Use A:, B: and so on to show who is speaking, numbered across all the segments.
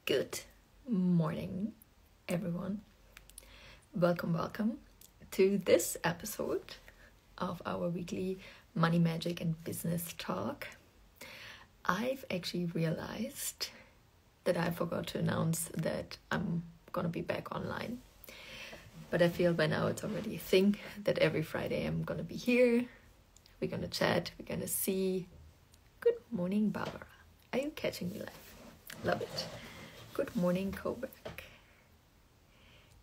A: Good morning, everyone. Welcome to this episode of our weekly Money, Magic and Business Talk. I've actually realized that I forgot to announce that I'm gonna be back online. But I feel by now it's already a thing that every Friday I'm gonna be here. We're gonna chat, we're gonna see. Good morning, Barbara. Are you catching me live? Love it. Good morning, Kobrak.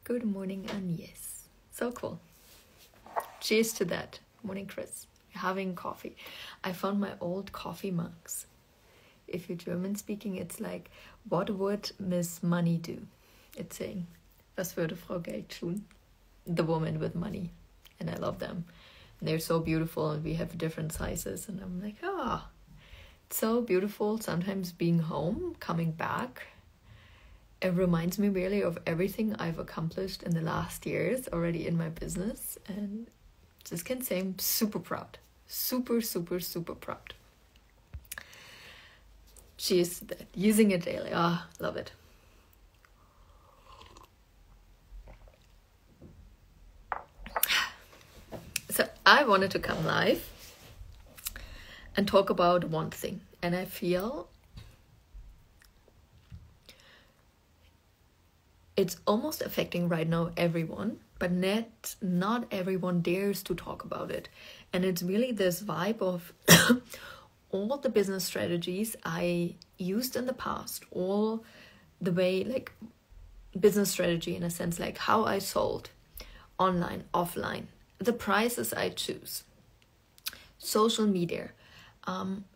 A: Good morning, Agnes. So cool. Cheers to that. Morning, Chris. Having coffee. I found my old coffee mugs. If you're German speaking, it's like, what would Miss Money do? It's saying, was würde Frau Geld tun? The woman with money. And I love them. And they're so beautiful and we have different sizes. And I'm like, it's so beautiful. Sometimes being home, coming back, it reminds me really of everything I've accomplished in the last years already in my business. And just can say I'm super proud. Super proud. Cheers to that. Using it daily. Love it. So I wanted to come live and talk about one thing. And I feel it's almost affecting right now everyone, but not everyone dares to talk about it. And it's really this vibe of all the business strategies I used in the past, all the way, like business strategy in a sense, like how I sold online, offline, the prices I choose, social media,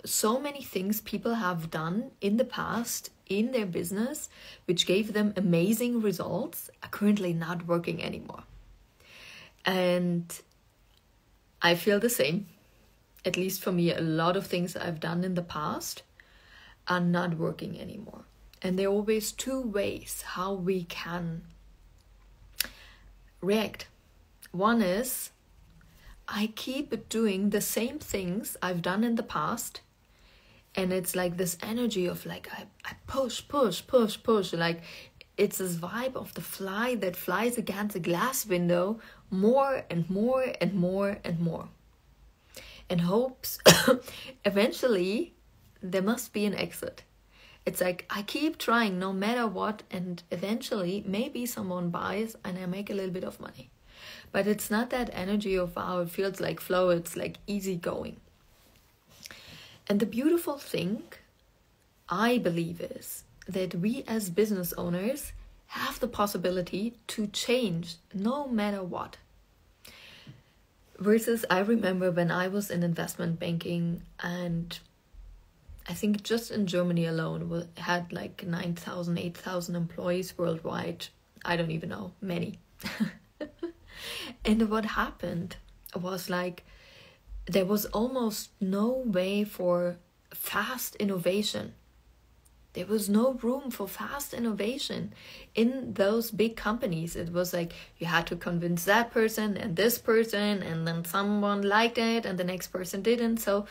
A: so many things people have done in the past in their business, which gave them amazing results, are currently not working anymore. And I feel the same. At least for me, a lot of things I've done in the past are not working anymore. And there are always two ways how we can react. One is, I keep doing the same things I've done in the past. And it's like this energy of like, I push. Like it's this vibe of the fly that flies against a glass window more and more. And hopes eventually there must be an exit. It's like I keep trying no matter what, and eventually maybe someone buys and I make a little bit of money. But it's not that energy of wow, it feels like flow, it's like easy going. And the beautiful thing, I believe, is that we as business owners have the possibility to change no matter what. Versus, I remember when I was in investment banking, and I think just in Germany alone, we had like 9,000, 8,000 employees worldwide. I don't even know, many. And what happened was like, there was almost no way for fast innovation. There was no room for fast innovation in those big companies. It was like you had to convince that person and this person, and then someone liked it and the next person didn't. So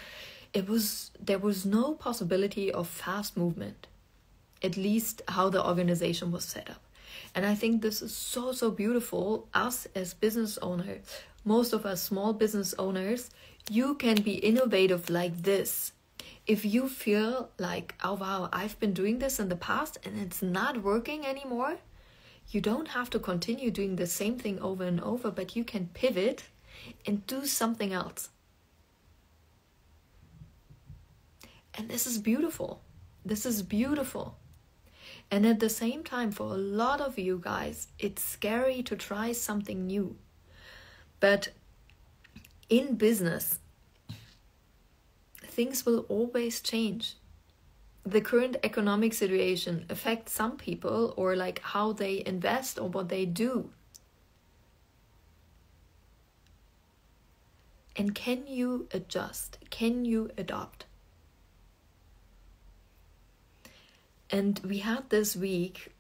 A: there was no possibility of fast movement, at least how the organization was set up. And I think this is so beautiful. Us as business owners, most of us small business owners, you can be innovative like this. If you feel like, oh wow, I've been doing this in the past and it's not working anymore, you don't have to continue doing the same thing over and over, but you can pivot and do something else. And this is beautiful. And at the same time, for a lot of you guys, it's scary to try something new. But in business, things will always change. The current economic situation affects some people, or like how they invest or what they do. And can you adjust? Can you adopt? And we had this week,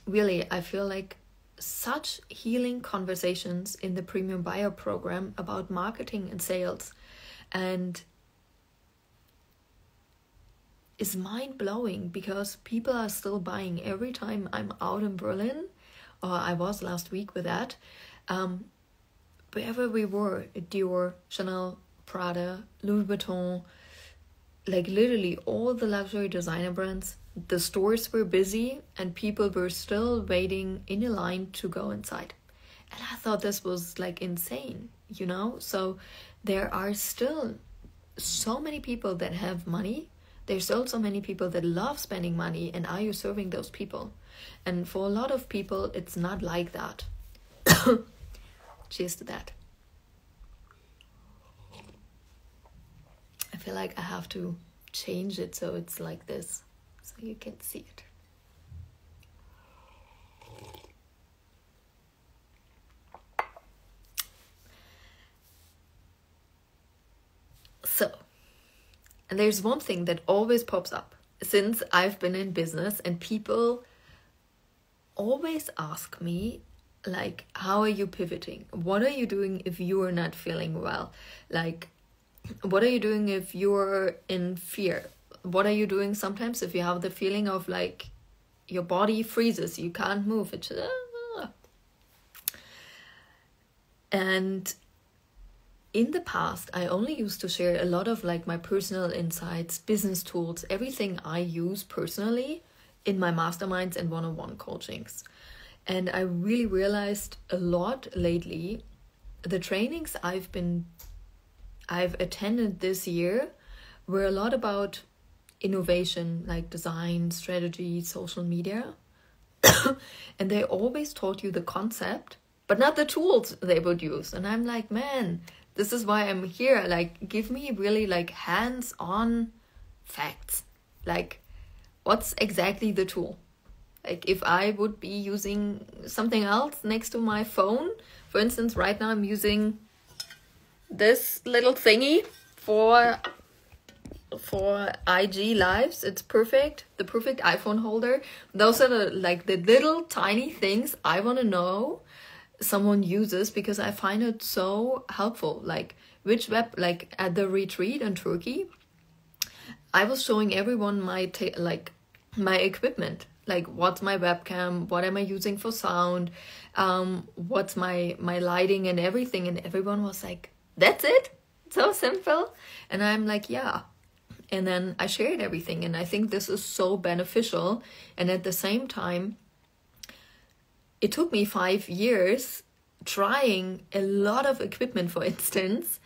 A: really, I feel like such healing conversations in the Premium Buyer program about marketing and sales. And is mind-blowing, because people are still buying every time I'm out in Berlin, or I was last week with that. Wherever we were, Dior, Chanel, Prada, Louis Vuitton, like literally all the luxury designer brands, the stores were busy and people were still waiting in a line to go inside. And I thought this was like insane, you know? So there are still so many people that have money. There's still so many people that love spending money. And are you serving those people? And for a lot of people, it's not like that. Cheers to that. I feel like I have to change it so it's like this, so you can see it. So, and there's one thing that always pops up since I've been in business, and people always ask me, like, how are you pivoting? What are you doing if you are not feeling well? Like, what are you doing if you're in fear? What are you doing sometimes if you have the feeling of like your body freezes, you can't move? It's And in the past, I only used to share a lot of like my personal insights, business tools, everything I use personally in my masterminds and one-on-one coachings. And I really realized a lot lately, the trainings I've attended this year were a lot about innovation, like design, strategy, social media. And they always taught you the concept, but not the tools they would use. And I'm like, man, this is why I'm here. Like, give me really like hands-on facts. Like, what's exactly the tool? Like, if I would be using something else next to my phone, for instance, right now I'm using this little thingy for IG lives. It's perfect, the perfect iPhone holder. Those are the little tiny things I want to know someone uses, because I find it so helpful. Like, like at the retreat in Turkey, I was showing everyone my equipment. Like, what's my webcam, what am I using for sound, what's my lighting and everything, and everyone was like, that's it? So simple? And I'm like, yeah. And then I shared everything, and I think this is so beneficial. And at the same time, it took me 5 years trying a lot of equipment, for instance,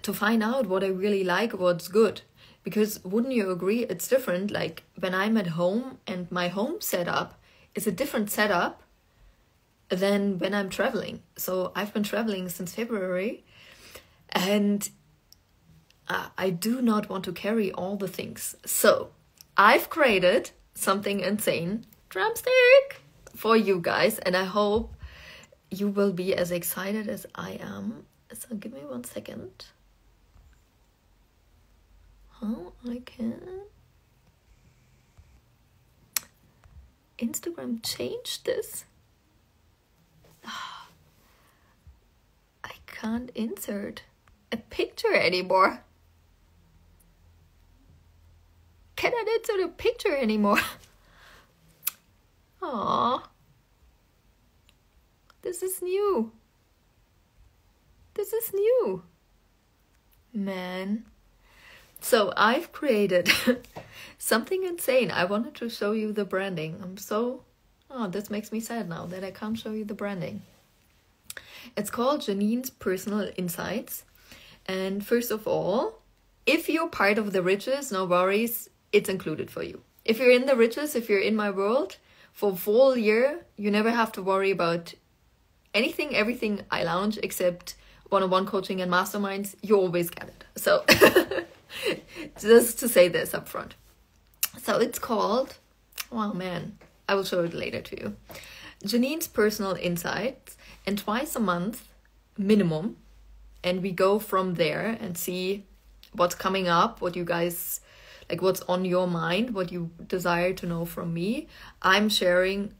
A: to find out what I really like, what's good. Because wouldn't you agree, it's different. Like, when I'm at home and my home setup is a different setup than when I'm traveling. So I've been traveling since February, and I do not want to carry all the things. So I've created something insane, drumstick, for you guys. And I hope you will be as excited as I am. So give me 1 second. How I can... Instagram changed this. I can't insert a picture anymore. Cannot insert a picture anymore. Aww. This is new. This is new. Man. So I've created something insane. I wanted to show you the branding. This makes me sad now that I can't show you the branding. It's called Jeanine's Personal Insights. And first of all, if you're part of the riches, no worries, it's included for you. If you're in the riches, if you're in my world, for a full year, you never have to worry about anything, everything I launch, except one-on-one coaching and masterminds. You always get it. So just to say this up front. So it's called, oh man, I will show it later to you, Jeanine's Personal Insights. And twice a month minimum, and we go from there and see what's coming up, what you guys like, what's on your mind, what you desire to know from me. I'm sharing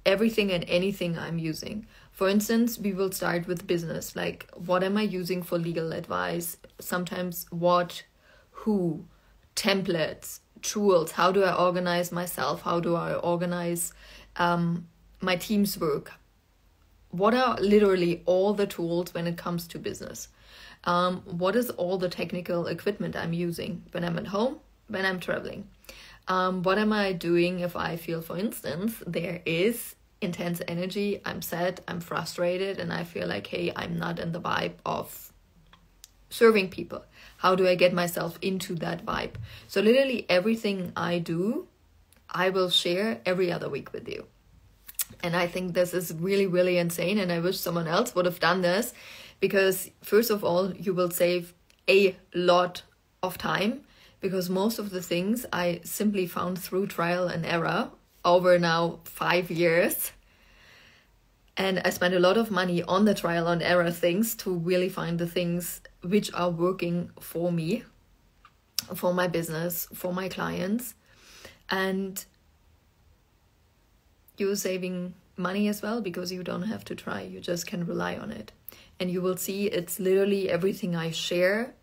A: everything and anything I'm using. For instance, we will start with business, like what am I using for legal advice, sometimes what, who, templates, tools. How do I organize myself? How do I organize my team's work? What are literally all the tools when it comes to business? What is all the technical equipment I'm using when I'm at home, when I'm traveling? What am I doing if I feel, for instance, there is intense energy, I'm sad, I'm frustrated, and I feel like, hey, I'm not in the vibe of serving people? How do I get myself into that vibe? So literally everything I do, I will share every other week with you. And I think this is really, really insane. And I wish someone else would have done this, because first of all, you will save a lot of time, because most of the things I simply found through trial and error over now 5 years. And I spent a lot of money on the trial and error things to really find the things which are working for me, for my business, for my clients. And you're saving money as well, because you don't have to try, you just can rely on it. And you will see it's literally everything I share,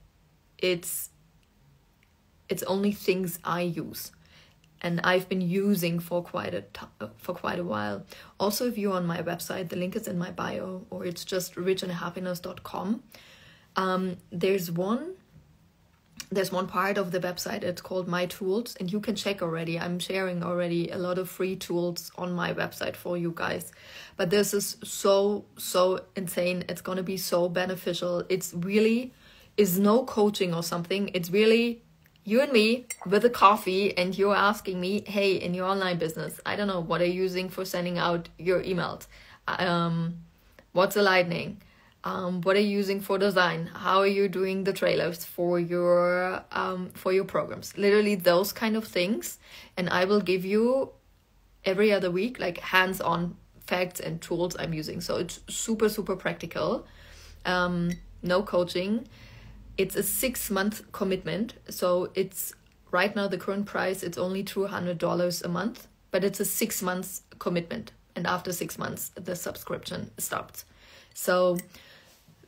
A: it's only things I use and I've been using for quite a while. Also, if you're on my website, the link is in my bio, or it's just richandhappiness.com. There's one part of the website, it's called My Tools, and you can check already. I'm sharing already a lot of free tools on my website for you guys. But this is so insane. It's going to be so beneficial. It's really is no coaching or something. It's really you and me with a coffee, and you're asking me, hey, in your online business, I don't know, what are you using for sending out your emails? What's the lightning? What are you using for design? How are you doing the trailers for your programs? Literally those kind of things. And I will give you every other week like hands-on facts and tools I'm using. So it's super practical. No coaching. It's a 6-month commitment. So it's right now the current price, it's only $200 a month, but it's a 6 months commitment. And after 6 months, the subscription stops. So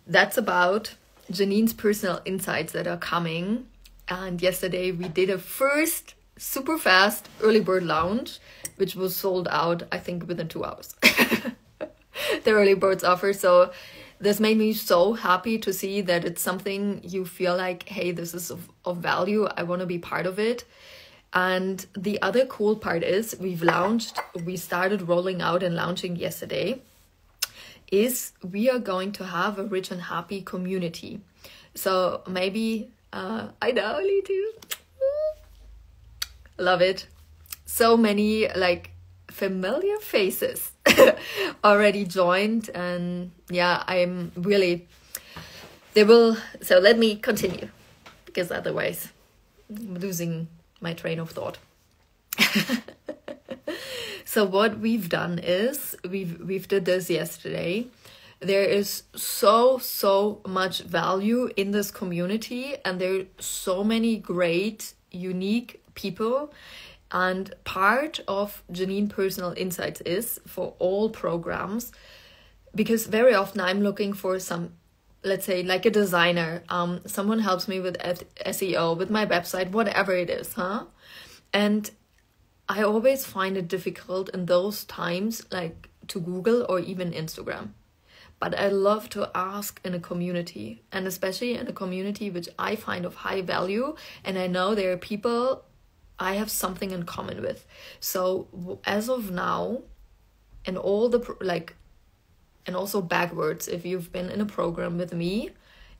A: that's about Jeanine's personal insights that are coming. And yesterday we did a first super fast early bird launch, which was sold out, I think, within 2 hours. The early birds offer. So this made me so happy to see that it's something you feel like, hey, this is of value. I want to be part of it. And the other cool part is we started rolling out and launching yesterday, is we are going to have a rich and happy community. So maybe, I know, me too. Love it. So many like familiar faces already joined, and yeah, I'm really, so let me continue, because otherwise I'm losing my train of thought. So what we've done is we've did this yesterday. There is so much value in this community, and there are so many great, unique people. And part of Jeanine Personal Insights is for all programs, because very often I'm looking for some, let's say like a designer, someone helps me with SEO, with my website, whatever it is, And I always find it difficult in those times, like to Google or even Instagram. But I love to ask in a community, and especially in a community which I find of high value, and I know there are people I have something in common with. So as of now, and all the and also backwards, if you've been in a program with me,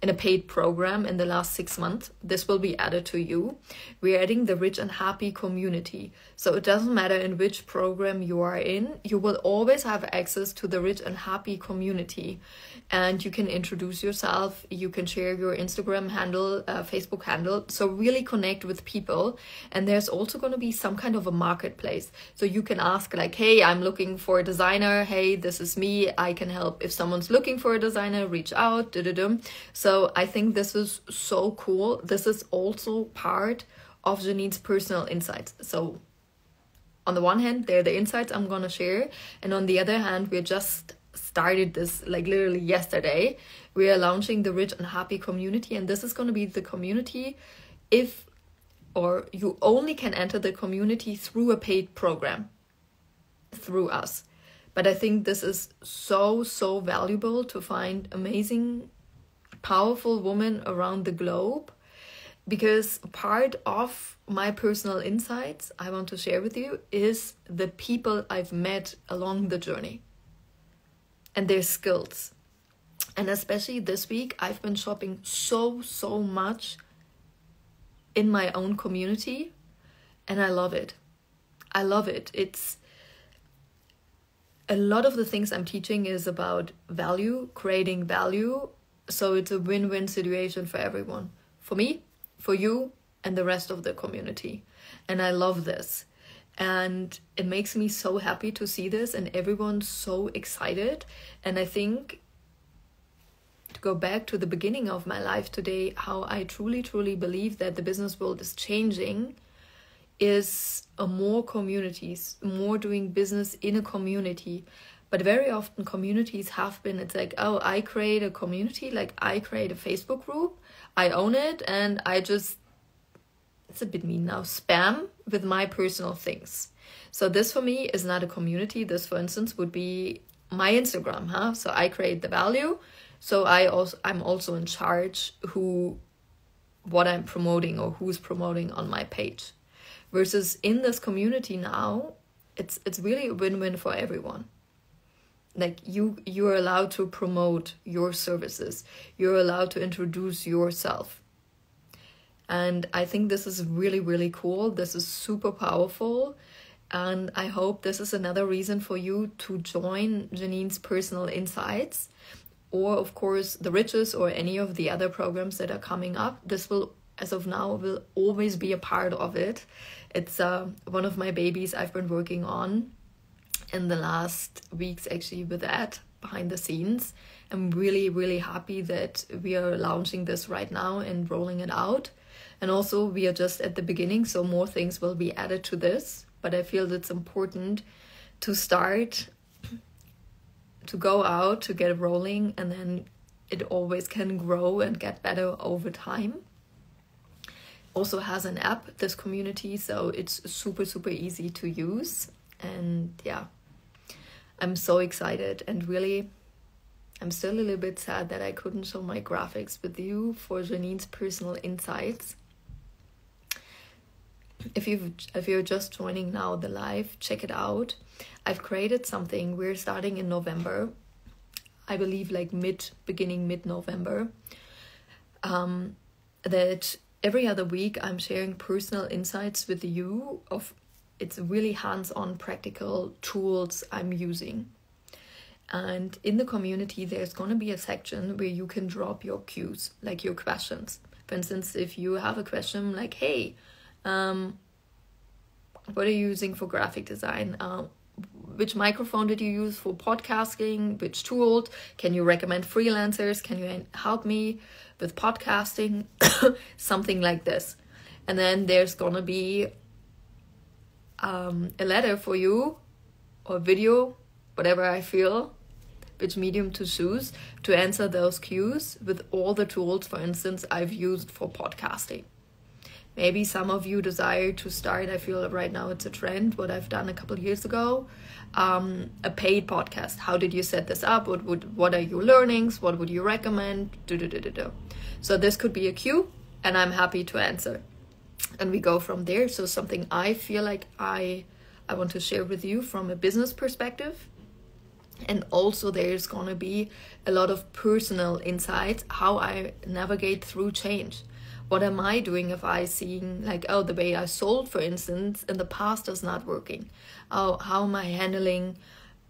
A: in a paid program in the last 6 months, this will be added to you. We're adding the rich and happy community. So it doesn't matter in which program you are in, you will always have access to the rich and happy community. And you can introduce yourself, you can share your Instagram handle, Facebook handle, so really connect with people. And there's also going to be some kind of a marketplace. So you can ask like, hey, I'm looking for a designer. Hey, this is me. I can help. If someone's looking for a designer, reach out. So I think this is so cool. This is also part of Jeanine's personal insights. So on the one hand, they're the insights I'm going to share. And on the other hand, we're just started this like literally yesterday. We are launching the rich and happy community, and this is going to be the community if or you only can enter the community through a paid program, through us. But I think this is so, so valuable to find amazing, powerful women around the globe, because part of my personal insights I want to share with you is the people I've met along the journey and their skills. And especially this week, I've been shopping so much in my own community, and I love it. I love it. It's a lot of the things I'm teaching is about value, creating value. So it's a win-win situation for everyone. For me, for you, and the rest of the community. And I love this. And it makes me so happy to see this and everyone's so excited. And I think, to go back to the beginning of my life today, how I truly believe that the business world is changing is more communities, more doing business in a community. But very often communities have been, it's like, oh, I create a community, like I create a Facebook group, I own it, and I just, it's a bit mean now, spam with my personal things. So this for me is not a community. This, for instance, would be my Instagram, huh? So I create the value. So I'm also in charge what I'm promoting or who's promoting on my page. Versus in this community now, it's really a win-win for everyone. Like you're allowed to promote your services. You're allowed to introduce yourself. And I think this is really cool. This is super powerful. And I hope this is another reason for you to join Jeanine's Personal Insights, or of course the Riches, or any of the other programs that are coming up. This will, as of now, will always be a part of it. It's one of my babies I've been working on in the last weeks, actually, with that behind the scenes. I'm really happy that we are launching this right now and rolling it out. And also we are just at the beginning, so more things will be added to this. But I feel it's important to start, to go out, to get rolling, and then it always can grow and get better over time. Also has an app, this community, so it's super easy to use. And yeah, I'm so excited, and really I'm still a little bit sad that I couldn't show my graphics with you for Jeanine's Personal Insights. If you're just joining now the live, check it out. I've created something. We're starting in November, I believe, like beginning mid-November. That every other week I'm sharing personal insights with you of, it's really hands-on practical tools I'm using. And in the community, there's going to be a section where you can drop your cues, like your questions. For instance, if you have a question like, hey, what are you using for graphic design? Which microphone did you use for podcasting? Which tools? Can you recommend freelancers? Can you help me with podcasting? Something like this. And then there's going to be a letter for you, or video, whatever I feel, which medium to choose, to answer those cues with all the tools, for instance, I've used for podcasting. Maybe some of you desire to start, I feel right now it's a trend, what I've done a couple of years ago, a paid podcast. How did you set this up? What are your learnings? What would you recommend? So this could be a cue, and I'm happy to answer. And we go from there. So something I feel like I want to share with you from a business perspective. And also there's going to be a lot of personal insights, how I navigate through change. What am I doing if I seeing like, oh, the way I sold, for instance, in the past is not working? How am I handling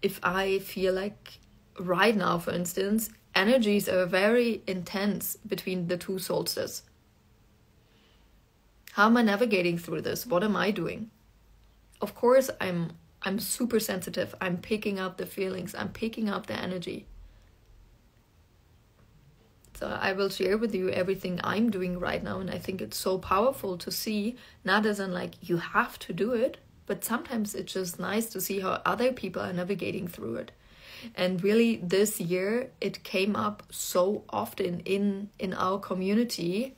A: if I feel like right now, for instance, energies are very intense between the two solstices? How am I navigating through this? What am I doing? Of course, I'm super sensitive. I'm picking up the feelings. I'm picking up the energy. So I will share with you everything I'm doing right now. And I think it's so powerful to see, not as in like you have to do it, but sometimes it's just nice to see how other people are navigating through it. And really this year, it came up so often in our community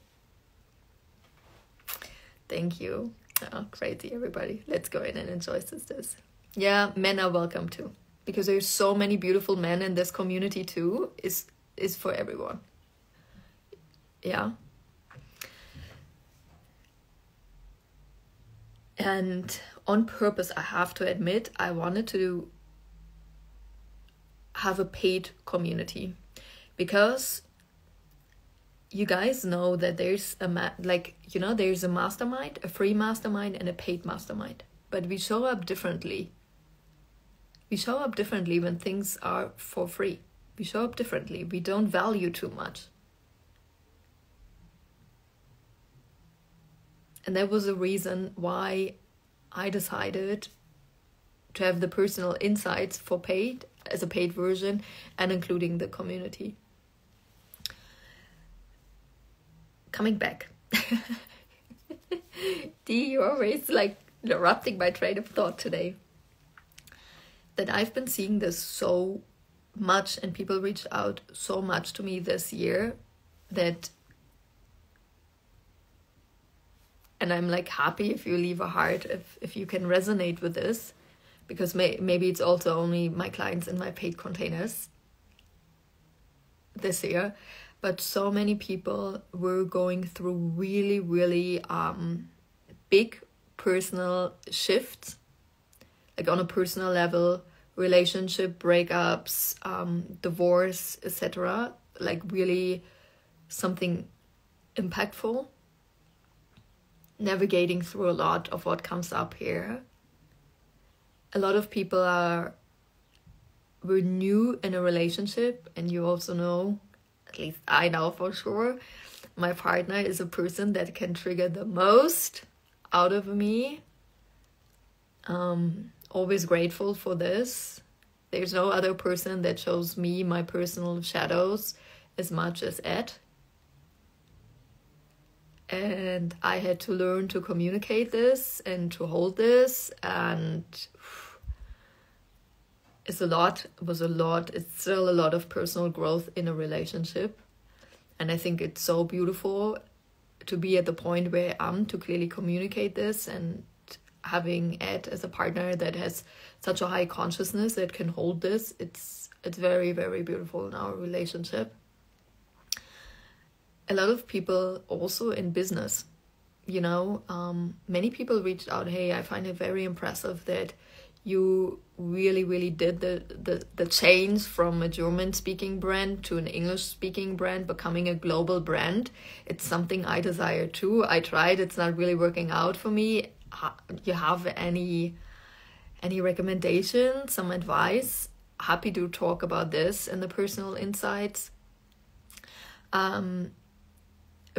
A: Thank you. Oh, crazy, everybody. Let's go in and enjoy this. Yeah, men are welcome too. Because there's so many beautiful men in this community too. Is for everyone. Yeah. And on purpose, I have to admit, I wanted to have a paid community. Because you guys know that there's there's a mastermind, a free mastermind, and a paid mastermind. But we show up differently. We show up differently when things are for free. We show up differently. We don't value too much. And that was the reason why I decided to have the personal insights for paid, as a paid version, and including the community. Coming back. Dee, you're always like interrupting my train of thought today. That I've been seeing this so much, and people reached out so much to me this year, that, and I'm like happy if you leave a heart, if you can resonate with this, because maybe it's also only my clients in my paid containers this year, but so many people were going through really, really big personal shifts, like on a personal level, relationship breakups, divorce, etc. Like really something impactful. Navigating through a lot of what comes up here. A lot of people were new in a relationship, and you also know, at least I know for sure, my partner is a person that can trigger the most out of me. Always grateful for this. There's no other person that shows me my personal shadows as much as Ed. And I had to learn to communicate this and to hold this, and it was a lot. It's still a lot of personal growth in a relationship. And I think it's so beautiful to be at the point where I am, to clearly communicate this, and having Ed as a partner that has such a high consciousness that can hold this. It's very, very beautiful in our relationship. A lot of people also in business, many people reached out, hey, I find it very impressive that you really, really did the change from a German-speaking brand to an English-speaking brand, becoming a global brand. It's something I desire too. I tried, it's not really working out for me. You have any recommendations, some advice? Happy to talk about this and the personal insights.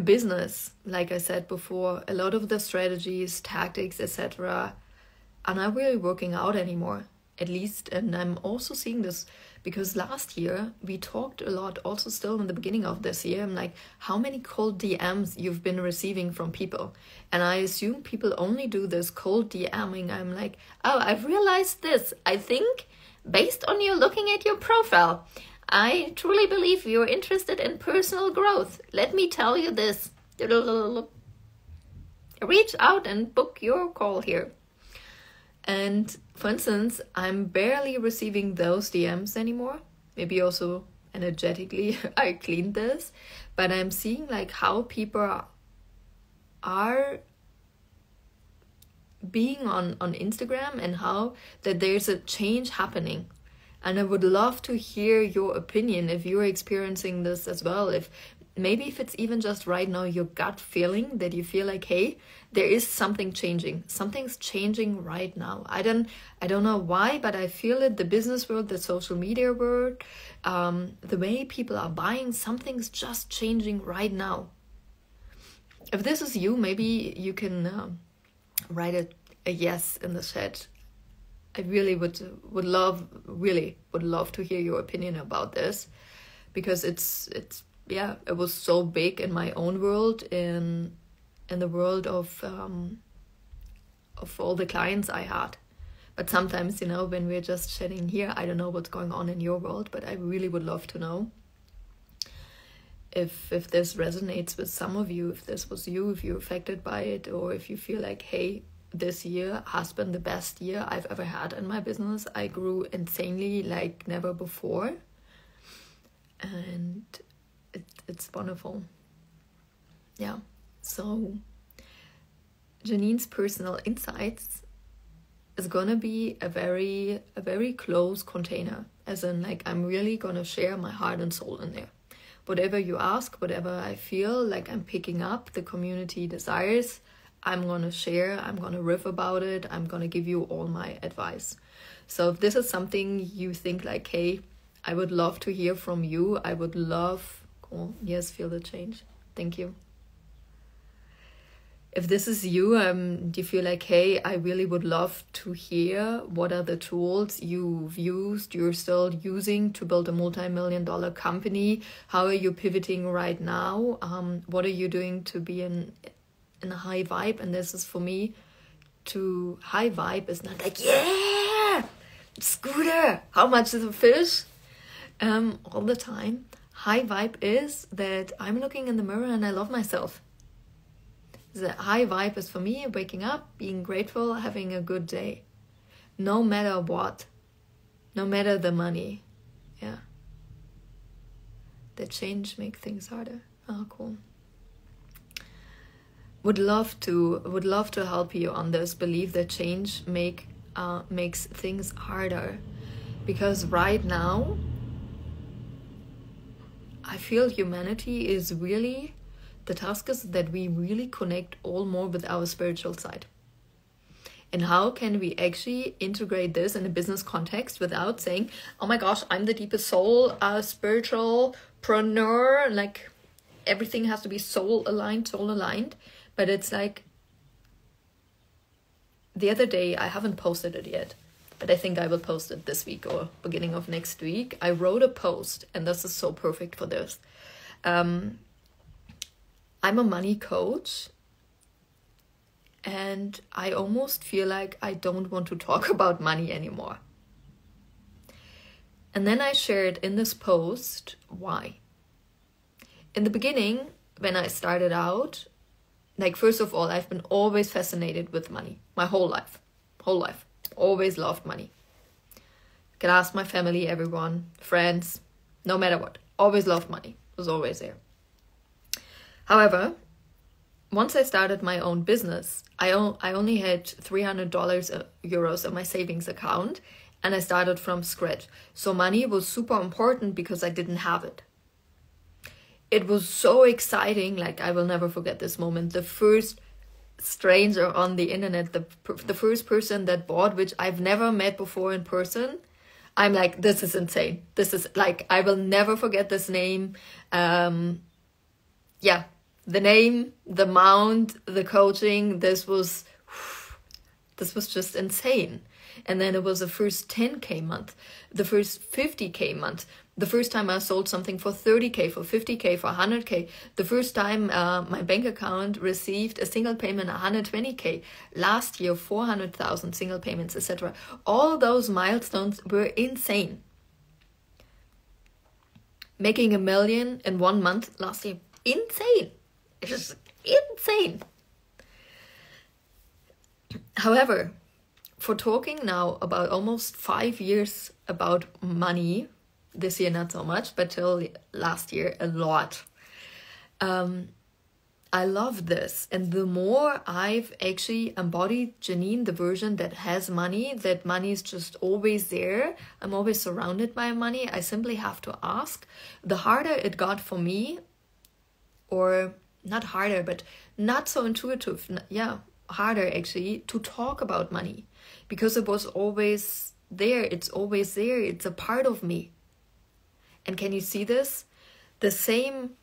A: Business, like I said before, a lot of the strategies, tactics, etc. are not really working out anymore, at least. And I'm also seeing this because last year we talked a lot, also still in the beginning of this year. I'm like, how many cold DMs you've been receiving from people? And I assume people only do this cold DMing. I'm like, oh, I've realized this. I think based on you looking at your profile, I truly believe you're interested in personal growth. Let me tell you this. Reach out and book your call here. And for instance, I'm barely receiving those DMs anymore. Maybe also energetically I cleaned this. But I'm seeing like how people are being on Instagram, and how that there's a change happening. And I would love to hear your opinion if you're experiencing this as well. If it's even just right now your gut feeling that you feel like, hey, there is something changing. Something's changing right now. I don't know why, but I feel it. The business world, the social media world, the way people are buying, something's just changing right now. If this is you, maybe you can write a yes in the chat. I really would love to hear your opinion about this, because it was so big in my own world, in the world of all the clients I had. But sometimes, when we're just chatting here, I don't know what's going on in your world, but I really would love to know. if this resonates with some of you, if this was you, if you're affected by it, or if you feel like, hey, this year has been the best year I've ever had in my business. I grew insanely like never before. And it's wonderful. Yeah. So Jeanine's personal insights is gonna be a very close container. As in, like, I'm really gonna share my heart and soul in there. Whatever you ask, whatever I feel like I'm picking up, the community desires, I'm gonna share, I'm gonna riff about it, I'm gonna give you all my advice. So if this is something you think like, hey, I would love to hear from you, I would love, cool, yes, feel the change. Thank you. If this is you, do you feel like, hey, I really would love to hear what are the tools you've used, you're still using to build a multi-million-dollar company? How are you pivoting right now? What are you doing to be in a high vibe? And this is for me, to high vibe is not like, yeah, scooter, how much is a fish? All the time. High vibe is that I'm looking in the mirror and I love myself. The high vibe is for me waking up, being grateful, having a good day. No matter what. No matter the money. Yeah. The change makes things harder. Oh, cool. Would love to help you on this. Believe that change makes things harder. Because right now, I feel humanity is really... The task is that we really connect all more with our spiritual side. And how can we actually integrate this in a business context without saying, oh my gosh, I'm the deepest soul, spiritualpreneur, like everything has to be soul aligned. But it's like, the other day, I haven't posted it yet, but I think I will post it this week or beginning of next week. I wrote a post, and this is so perfect for this. I'm a money coach, and I almost feel like I don't want to talk about money anymore. And then I shared in this post why. In the beginning, when I started out, like, first of all, I've been always fascinated with money. My whole life. Always loved money. You can ask my family, everyone, friends, no matter what. Always loved money. It was always there. However, once I started my own business, I only had €300 in my savings account, and I started from scratch. So money was super important because I didn't have it. It was so exciting, like I will never forget this moment. The first stranger on the internet, the first person that bought, which I've never met before in person, I'm like, this is insane. This is like, I will never forget this name. Yeah. The name, the amount, the coaching, this was just insane. And then it was the first 10K month, the first 50K month, the first time I sold something for 30K, for 50K, for 100K, the first time my bank account received a single payment, 120K, last year 400,000 single payments, etc. All those milestones were insane. Making $1 million in 1 month last year, insane. It's just insane. However, for talking now about almost 5 years about money, this year not so much, but till last year a lot. I love this. And the more I've actually embodied Jeanine, the version that has money, that money is just always there. I'm always surrounded by money. I simply have to ask. The harder it got for me, or not harder, but not so intuitive. Yeah, harder actually to talk about money, because it was always there. It's always there. It's a part of me. And can you see this? The same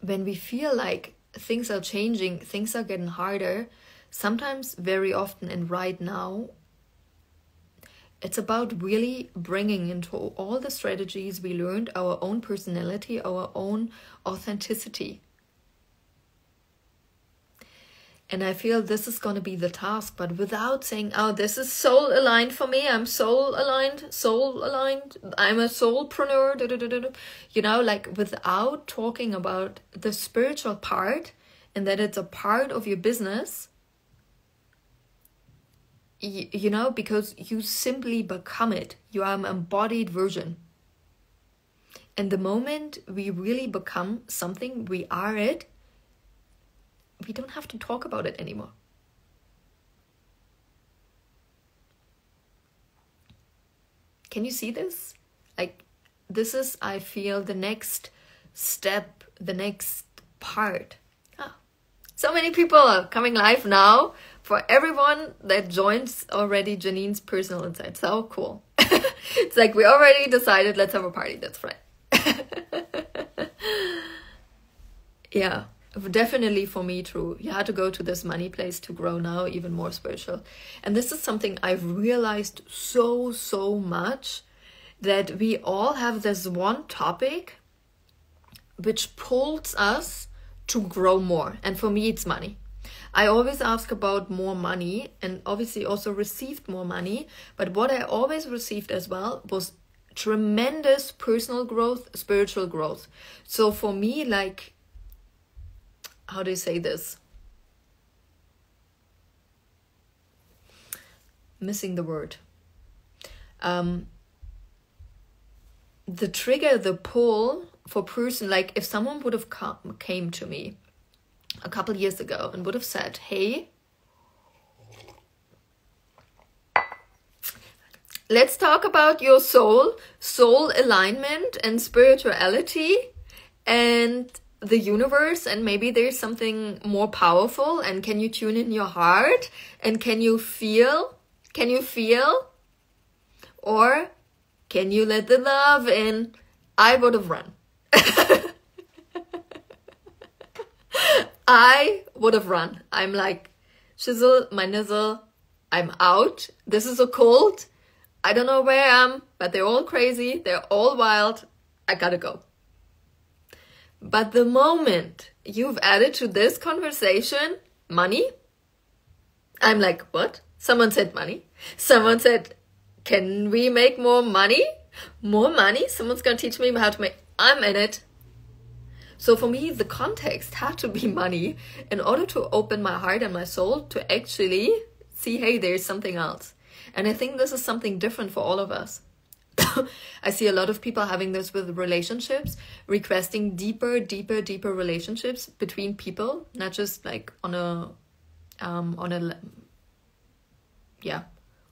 A: when we feel like things are changing, things are getting harder, sometimes, very often, and right now, it's about really bringing into all the strategies we learned our own personality, our own authenticity. And I feel this is going to be the task, but without saying, oh, this is soul aligned for me. I'm soul aligned. I'm a soulpreneur. You know, like without talking about the spiritual part and that it's a part of your business, you know, because you simply become it. You are an embodied version. And the moment we really become something, we are it, we don't have to talk about it anymore. Can you see this? Like, this is, I feel, the next step, the next part. So many people are coming live now. For everyone that joins already Jeanine's personal insight. So cool. It's like we already decided, let's have a party. That's right. Yeah, definitely for me true. You had to go to this money place to grow now even more spiritual. And this is something I've realized so much, that we all have this one topic which pulls us to grow more. And for me, it's money. I always ask about more money, and obviously also received more money. But what I always received as well was tremendous personal growth, spiritual growth. So for me, like, how do you say this? Missing the word. The trigger, the pull for person, like if someone would have came to me a couple years ago and would have said, hey, let's talk about your soul alignment and spirituality and the universe, and maybe there's something more powerful, and can you tune in your heart, and can you feel, or can you let the love in? I would have run. I would have run. I'm like, shizzle, my nizzle, I'm out. This is a cult. I don't know where I am, but they're all crazy. They're all wild. I gotta go. But the moment you've added to this conversation money, I'm like, what? Someone said money. Someone said, can we make more money? More money? Someone's gonna teach me how to make... I'm in it. So for me, the context had to be money in order to open my heart and my soul to actually see, hey, there's something else. And I think this is something different for all of us. I see a lot of people having this with relationships, requesting deeper relationships between people, not just like on a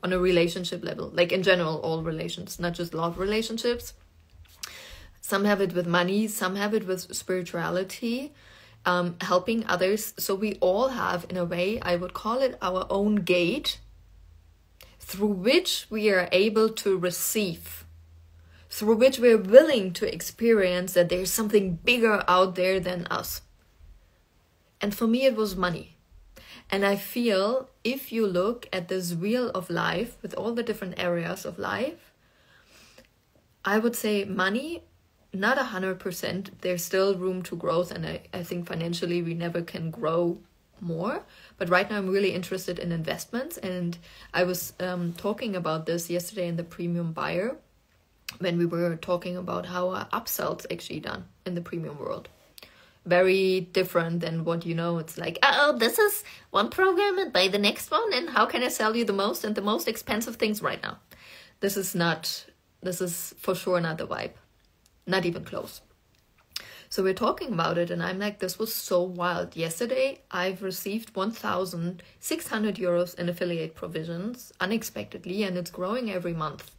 A: relationship level, like in general, all relations, not just love relationships. Some have it with money, some have it with spirituality, helping others. So we all have, in a way, I would call it our own gate, through which we are able to receive, through which we're willing to experience that there's something bigger out there than us. And for me, it was money. And I feel if you look at this wheel of life with all the different areas of life, I would say money, not 100%. There's still room to growth. And I think financially we never can grow more. But right now I'm really interested in investments. And I was talking about this yesterday in the Premium Buyer, when we were talking about how our upsells actually done in the premium world. Very different than what, it's like, oh, this is one program and buy the next one, and how can I sell you the most and the most expensive things right now? This is for sure not the vibe. Not even close. So we're talking about it, and I'm like, this was so wild. Yesterday, I've received 1,600 euros in affiliate provisions unexpectedly, and it's growing every month.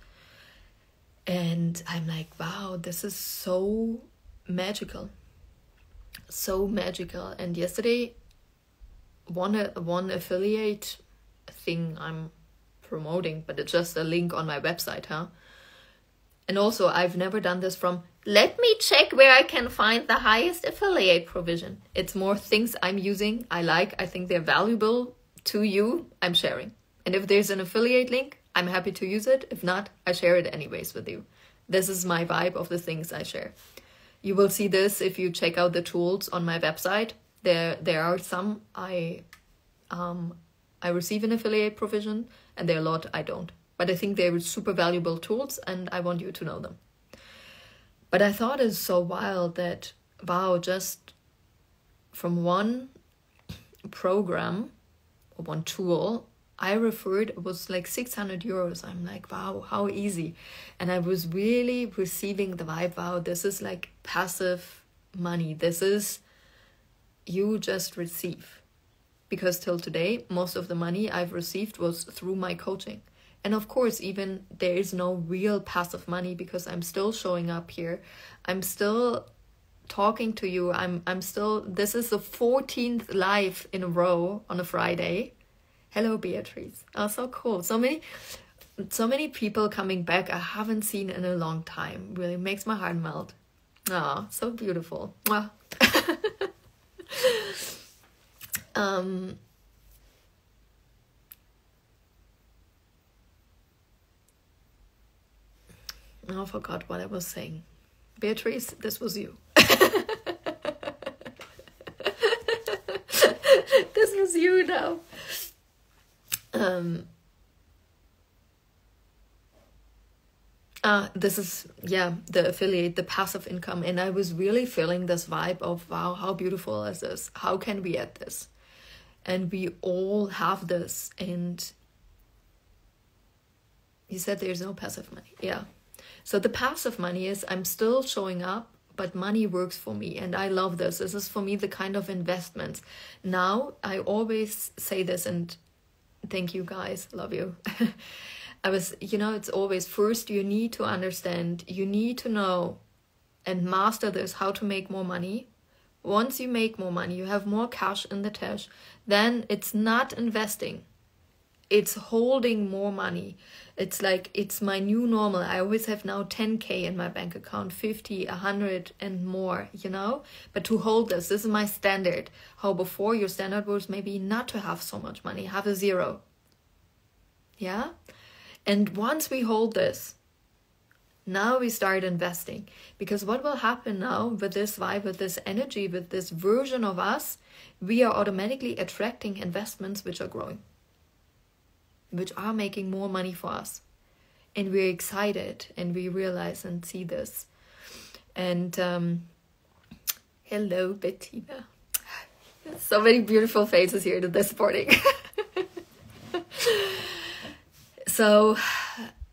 A: And I'm like, wow, this is so magical. So magical. And yesterday, one affiliate thing I'm promoting, but it's just a link on my website, huh? And also, I've never done this from, let me check where I can find the highest affiliate provision. It's more things I'm using, I think they're valuable to you, I'm sharing. And if there's an affiliate link, I'm happy to use it. If not, I share it anyways with you. This is my vibe of the things I share. You will see this if you check out the tools on my website. There are some I I receive an affiliate provision, and there are a lot I don't. But I think they're super valuable tools, and I want you to know them. But I thought it's so wild that, wow, just from one program or one tool I referred, it was like 600 euros. I'm like, wow, how easy. And I was really receiving the vibe, wow, this is like passive money. This is, you just receive. Because till today, most of the money I've received was through my coaching. And of course, even there is no real passive money because I'm still showing up here. I'm still talking to you. I'm still, this is the 14th live in a row on a Friday. Hello, Beatrice. Oh, so cool. So many people coming back I haven't seen in a long time. Really makes my heart melt. Ah, so beautiful. Ah. I forgot what I was saying. Beatrice, this was you. This was you now. This is, the affiliate, the passive income. And I was really feeling this vibe of, wow, how beautiful is this? How can we add this? And we all have this. And you said there's no passive money. Yeah. So the passive money is I'm still showing up, but money works for me. And I love this. This is for me the kind of investment. Now, I always say this, and thank you guys. Love you. It's always first you need to understand, you need to know and master this, how to make more money. Once you make more money, you have more cash in the cash, then it's not investing. It's holding more money. It's like, it's my new normal. I always have now 10K in my bank account, 50, 100 and more, But to hold this is my standard. How before your standard was maybe not to have so much money, have a zero. Yeah? And once we hold this, now we start investing. Because what will happen now with this vibe, with this energy, with this version of us, we are automatically attracting investments which are growing, which are making more money for us. And we're excited and we realize and see this. And hello, Bettina. So many beautiful faces here this morning. So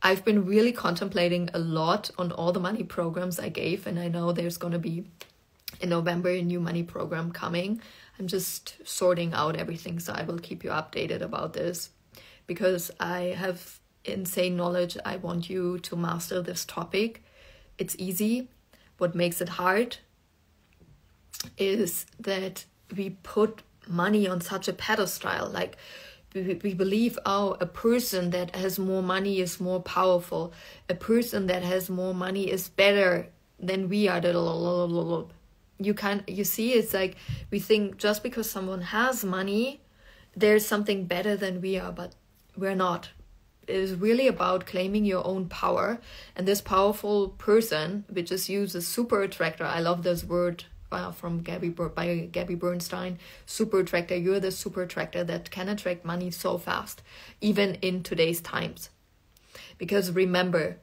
A: I've been really contemplating a lot on all the money programs I gave. And I know there's going to be in November a new money program coming. I'm just sorting out everything. So I will keep you updated about this. Because I have insane knowledge. I want you to master this topic. It's easy. What makes it hard is that we put money on such a pedestal. Like we believe, a person that has more money is more powerful. A person that has more money is better than we are. You see, it's like we think just because someone has money, there's something better than we are, but we're not. It is really about claiming your own power. And this powerful person, which is used as super attractor. I love this word from Gabby Bernstein. Super attractor. You're the super attractor that can attract money so fast, even in today's times. Because remember,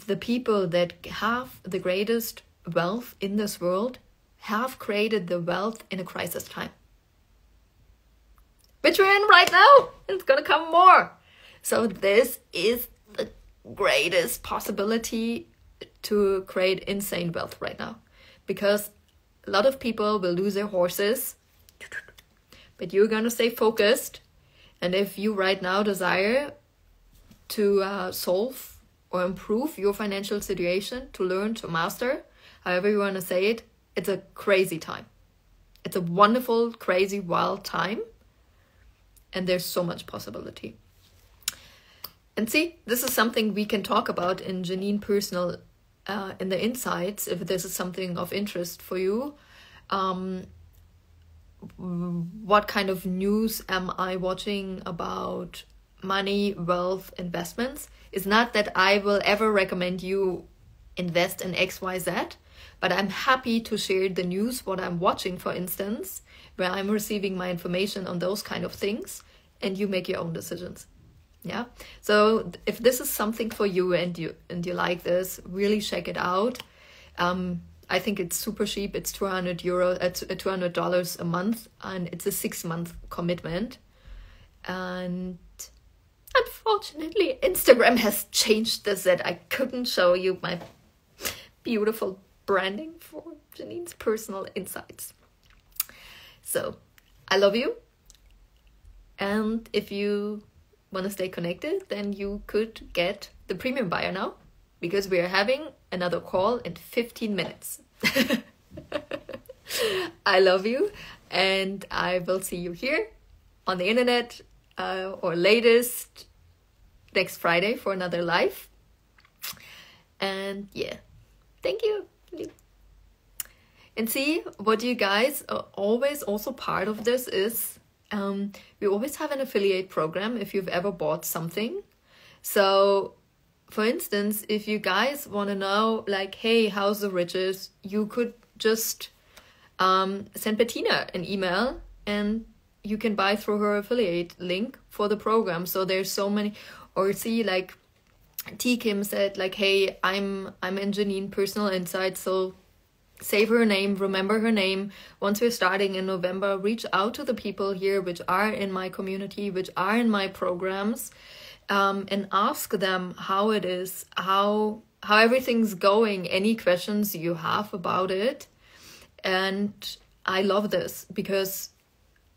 A: the people that have the greatest wealth in this world have created the wealth in a crisis time. Which we're in right now. It's going to come more. So this is the greatest possibility to create insane wealth right now. Because a lot of people will lose their horses. But you're going to stay focused. And if you right now desire to solve or improve your financial situation, to learn, to master, however you want to say it, it's a crazy time. It's a wonderful, crazy, wild time. And there's so much possibility. And see, this is something we can talk about in Jeanine Personal, in the insights, if this is something of interest for you. What kind of news am I watching about money, wealth, investments? It's not that I will ever recommend you invest in XYZ, but I'm happy to share the news, what I'm watching, for instance, where I'm receiving my information on those kind of things, and you make your own decisions. Yeah. So if this is something for you and you like this, really check it out. I think it's super cheap. It's $200 a month, and it's a 6-month commitment. And unfortunately, Instagram has changed this, that I couldn't show you my beautiful branding for Jeanine's personal insights. So I love you. And if you want to stay connected, then you could get the premium buyer now, because we are having another call in 15 minutes. I love you, and I will see you here on the internet, or latest next Friday for another live. And yeah, thank you. And see, what you guys are always also part of this is, we always have an affiliate program if you've ever bought something. So for instance, if you guys want to know, like, hey, how's the riches, you could just send Bettina an email, and you can buy through her affiliate link for the program. So there's so many. Or see, like T. Kim said, like, hey, I'm in Jeanine Personal Insights, so save her name, remember her name. Once we're starting in November, reach out to the people here which are in my community, which are in my programs, and ask them how it is, how everything's going, any questions you have about it. And I love this, because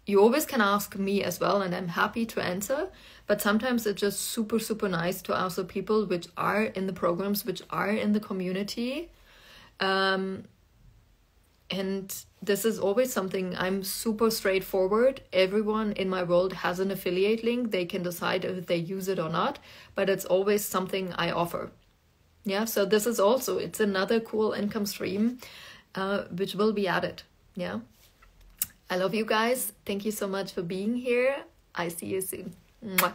A: you always can ask me as well, and I'm happy to answer. But sometimes it's just super, super nice to ask the people which are in the programs, which are in the community. And this is always something, I'm super straightforward. Everyone in my world has an affiliate link. They can decide if they use it or not, but it's always something I offer. Yeah, so this is also, it's another cool income stream, which will be added. Yeah. I love you guys. Thank you so much for being here. I see you soon. Mwah.